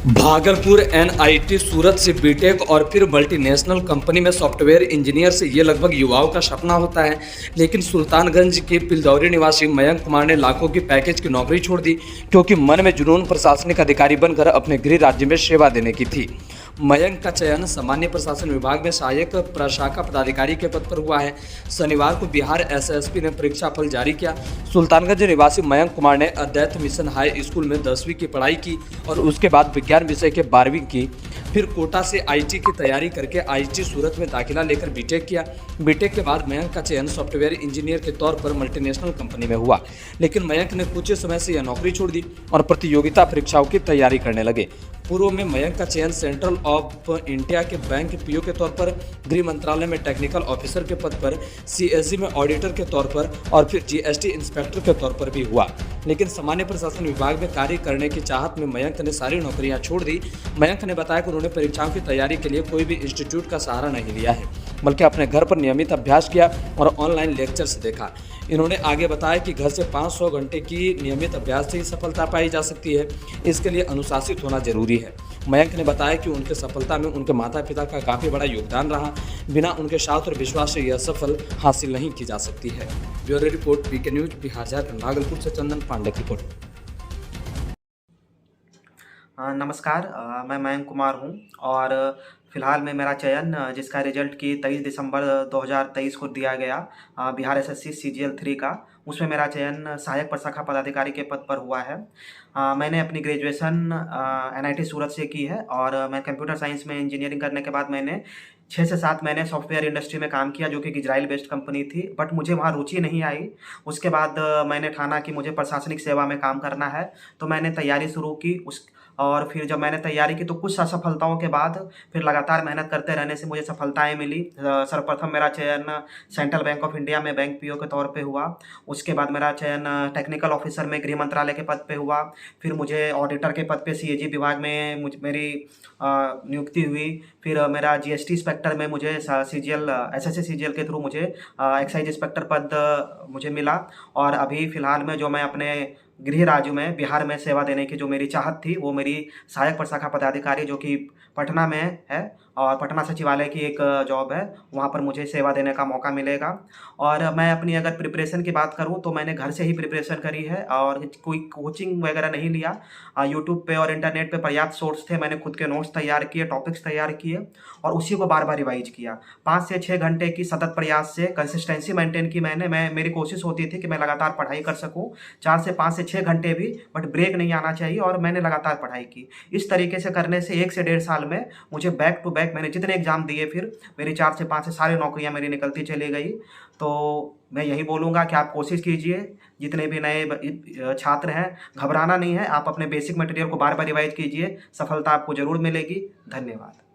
Bhagalpur NIT सूरत से BTech और फिर मल्टीनेशनल कंपनी में सॉफ्टवेयर इंजीनियर से ये लगभग युवाओं का सपना होता है। लेकिन सुल्तानगंज के पिलदौरी निवासी मयंक कुमार ने लाखों की पैकेज की नौकरी छोड़ दी, क्योंकि मन में जुनून प्रशासनिक अधिकारी बनकर अपने गृह राज्य में सेवा देने की थी। मयंक का चयन सामान्य प्रशासन विभाग में सहायक प्रशाखा पदाधिकारी के पद पर हुआ है। शनिवार को बिहार एसएसपी ने परीक्षा फल जारी किया। सुल्तानगंज निवासी मयंक कुमार ने अद्वैत मिशन हाई स्कूल में 10वीं की पढ़ाई की और उसके बाद विज्ञान विषय के 12वीं की। फिर कोटा से आईटी की तैयारी करके आईटी सूरत में दाखिला लेकर बीटेक किया। बीटेक के बाद मयंक का चयन सॉफ्टवेयर इंजीनियर के तौर पर मल्टीनेशनल कंपनी में हुआ। लेकिन मयंक ने कुछ समय से यह नौकरी छोड़ दी और प्रतियोगिता परीक्षाओं की तैयारी करने लगे। पूर्व में मयंक का चयन सेंट्रल ऑफ इंडिया के बैंक पीओ के तौर पर, गृह मंत्रालय में टेक्निकल ऑफिसर के पद पर, सीएसजी में ऑडिटर के तौर पर और फिर जीएसटी इंस्पेक्टर के तौर पर भी हुआ। लेकिन सामान्य प्रशासन विभाग में कार्य करने की चाहत में मयंक ने सारी नौकरियां छोड़ दी। मयंक ने बताया कि उन्होंने परीक्षाओं की तैयारी के लिए कोई भी इंस्टीट्यूट का सहारा नहीं लिया है, बल्कि अपने घर पर नियमित अभ्यास किया और ऑनलाइन लेक्चर्स देखा। इन्होंने आगे बताया कि घर से 500 घंटे की नियमित अभ्यास से ही सफलता पाई जा सकती है। इसके लिए अनुशासित होना जरूरी है। मयंक ने बताया कि उनके सफलता में उनके माता पिता का काफ़ी बड़ा योगदान रहा। बिना उनके साथ और विश्वास से यह सफल हासिल नहीं की जा सकती है। ब्यूरो रिपोर्ट, पीके न्यूज, बिहार झारखंड। भागलपुर से चंदन पांडे की रिपोर्ट। नमस्कार, मैं मयंक कुमार हूं और फ़िलहाल में मेरा चयन जिसका रिजल्ट कि 23 दिसंबर 2023 को दिया गया बिहार एसएससी सीजीएल 3 का, उसमें मेरा चयन सहायक प्रशाखा पदाधिकारी के पद पर हुआ है। मैंने अपनी ग्रेजुएशन एनआईटी सूरत से की है और मैं कंप्यूटर साइंस में इंजीनियरिंग करने के बाद मैंने 6 से 7 महीने सॉफ्टवेयर इंडस्ट्री में काम किया, जो कि इजराइल बेस्ड कंपनी थी, बट मुझे वहाँ रुचि नहीं आई। उसके बाद मैंने ठाना कि मुझे प्रशासनिक सेवा में काम करना है, तो मैंने तैयारी शुरू की और फिर जब मैंने तैयारी की तो कुछ असफलताओं के बाद फिर लगातार मेहनत करते रहने से मुझे सफलताएं मिली। सर्वप्रथम मेरा चयन सेंट्रल बैंक ऑफ इंडिया में बैंक पीओ के तौर पे हुआ। उसके बाद मेरा चयन टेक्निकल ऑफिसर में गृह मंत्रालय के पद पे हुआ। फिर मुझे ऑडिटर के पद पे सीएजी विभाग में मेरी नियुक्ति हुई। फिर मेरा जीएसटी इंस्पेक्टर में मुझे सीजीएल एसएससी सीजीएल के थ्रू मुझे एक्साइज इंस्पेक्टर पद मुझे मिला। और अभी फ़िलहाल में जो मैं अपने गृह राज्य में बिहार में सेवा देने की जो मेरी चाहत थी, वो मेरी सहायक प्रशाखा पदाधिकारी जो कि पटना में है और पटना सचिवालय की एक जॉब है, वहाँ पर मुझे सेवा देने का मौका मिलेगा। और मैं अपनी अगर प्रिपरेशन की बात करूँ तो मैंने घर से ही प्रिपरेशन करी है और कोई कोचिंग वगैरह नहीं लिया। यूट्यूब पे और इंटरनेट पे पर्याप्त सोर्स थे, मैंने खुद के नोट्स तैयार किए, टॉपिक्स तैयार किए और उसी को बार बार रिवाइज किया। 5 से 6 घंटे की सतत प्रयास से कंसिस्टेंसी मेंटेन की मेरी कोशिश होती थी कि मैं लगातार पढ़ाई कर सकूँ, 4 से 5 से 6 घंटे भी, बट ब्रेक नहीं आना चाहिए, और मैंने लगातार पढ़ाई की। इस तरीके से करने से 1 से 1.5 साल में मुझे बैक टू बैक मैंने जितने एग्जाम दिए, फिर मेरी 4 से 5 से सारी नौकरियां मेरी निकलती चली गई। तो मैं यही बोलूँगा कि आप कोशिश कीजिए, जितने भी नए छात्र हैं, घबराना नहीं है, आप अपने बेसिक मटेरियल को बार बार रिवाइज कीजिए, सफलता आपको ज़रूर मिलेगी। धन्यवाद।